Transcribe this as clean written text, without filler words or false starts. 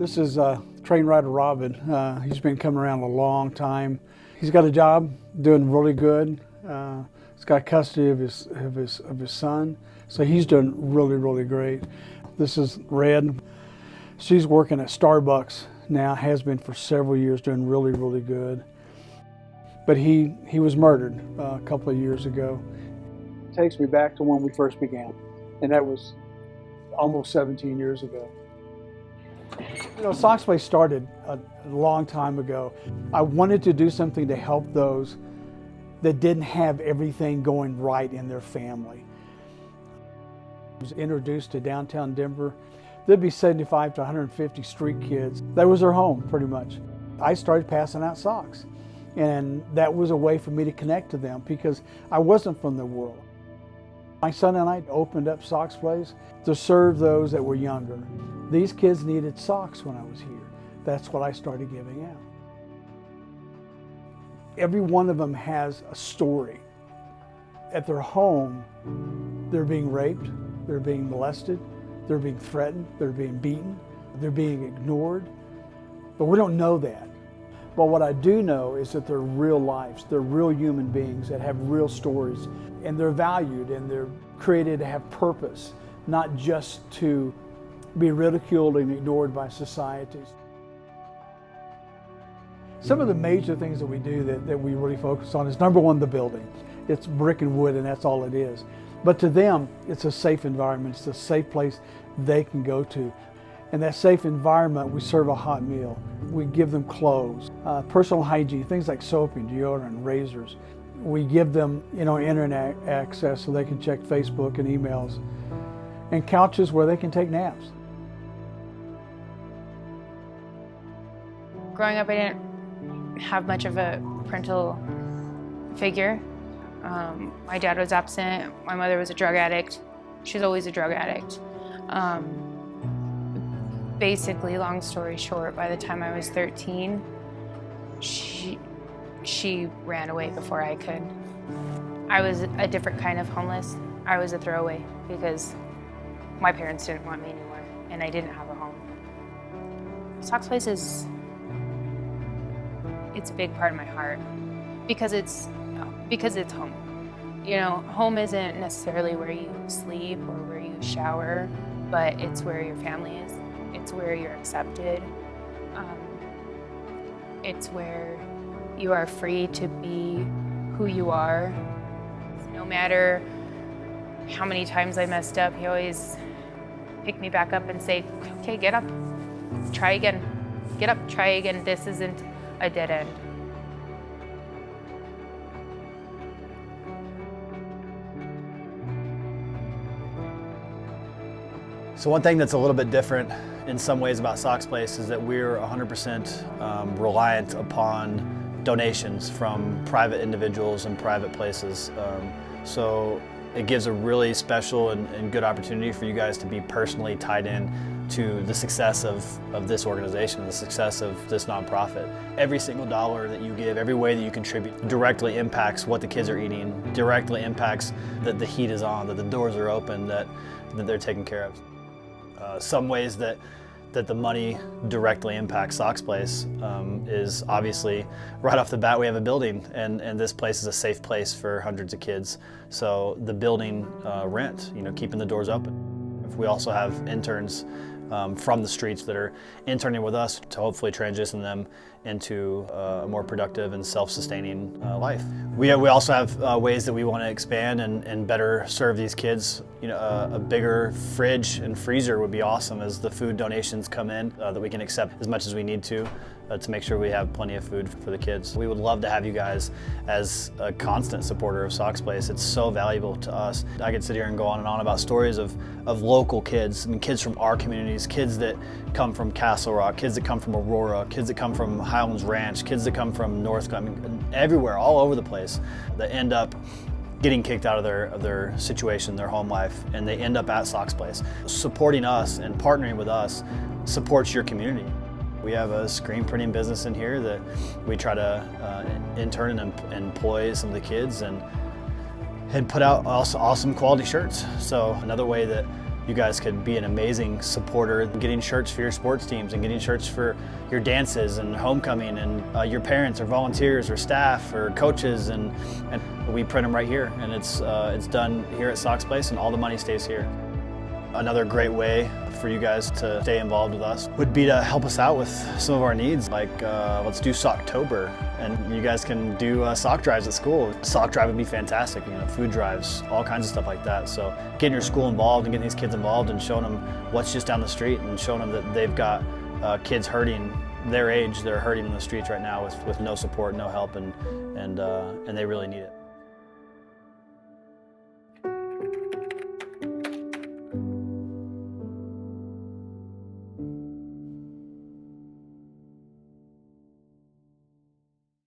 This is train rider Robin. He's been coming around a long time. He's got a job, doing really good. He's got custody of his son, so he's doing really great. This is Red. She's working at Starbucks now, has been for several years, doing really good. But he was murdered a couple of years ago. It takes me back to when we first began, and that was almost 17 years ago. You know, Sox Place started a long time ago. I wanted to do something to help those that didn't have everything going right in their family. I was introduced to downtown Denver. There'd be 75 to 150 street kids. That was their home, pretty much. I started passing out socks, and that was a way for me to connect to them because I wasn't from their world. My son and I opened up Sox Place to serve those that were younger. These kids needed socks when I was here. That's what I started giving out. Every one of them has a story. At their home, they're being raped, they're being molested, they're being threatened, they're being beaten, they're being ignored. But we don't know that. But what I do know is that they're real lives, they're real human beings that have real stories, and they're valued and they're created to have purpose, not just to be ridiculed and ignored by society. Some of the major things that we do that we really focus on is, number one, the building. It's brick and wood, and that's all it is. But to them, it's a safe environment. It's a safe place they can go to. In that safe environment, we serve a hot meal. We give them clothes, personal hygiene, things like soap and deodorant and razors. We give them, internet access so they can check Facebook and emails, and couches where they can take naps. Growing up, I didn't have much of a parental figure. My dad was absent. My mother was a drug addict. She's always a drug addict. Basically, long story short, by the time I was 13, she ran away before I could. I was a different kind of homeless. I was a throwaway because my parents didn't want me anymore, and I didn't have a home. Sox Place it's a big part of my heart because it's home. Home isn't necessarily where you sleep or where you shower, but it's where your family is. It's where you're accepted. It's where you are free to be who you are. No matter how many times I messed up, he always picked me back up and say, okay, get up, try again. Get up, try again. This isn't a dead end. So one thing that's a little bit different in some ways about Sox Place is that we're 100% reliant upon donations from private individuals and private places. So it gives a really special and good opportunity for you guys to be personally tied in to the success of this organization, the success of this nonprofit. Every single dollar that you give, every way that you contribute directly impacts what the kids are eating, directly impacts that the heat is on, that the doors are open, that they're taken care of. Some ways that the money directly impacts Sox Place is obviously right off the bat we have a building, and this place is a safe place for hundreds of kids. So the building rent, keeping the doors open. We also have interns from the streets that are interning with us to hopefully transition them into a more productive and self-sustaining life. We also have ways that we want to expand and better serve these kids. A bigger fridge and freezer would be awesome as the food donations come in, that we can accept as much as we need to make sure we have plenty of food for the kids. We would love to have you guys as a constant supporter of Sox Place. It's so valuable to us. I could sit here and go on and on about stories of local kids, kids from our communities, kids that come from Castle Rock, kids that come from Aurora, kids that come from Highlands Ranch, kids that come from North, everywhere, all over the place, that end up getting kicked out of their situation, their home life, and they end up at Sox Place. Supporting us and partnering with us supports your community. We have a screen printing business in here that we try to intern and employ some of the kids and put out awesome quality shirts. So another way that you guys could be an amazing supporter, getting shirts for your sports teams and getting shirts for your dances and homecoming, and your parents or volunteers or staff or coaches, and we print them right here, and it's done here at Sox Place, and all the money stays here. Another great way for you guys to stay involved with us would be to help us out with some of our needs, like let's do Socktober, and you guys can do sock drives at school. Sock drive would be fantastic, you know, food drives, all kinds of stuff like that. So getting your school involved and getting these kids involved and showing them what's just down the street, and showing them that they've got kids hurting their age, they're hurting in the streets right now with no support, no help, and they really need it.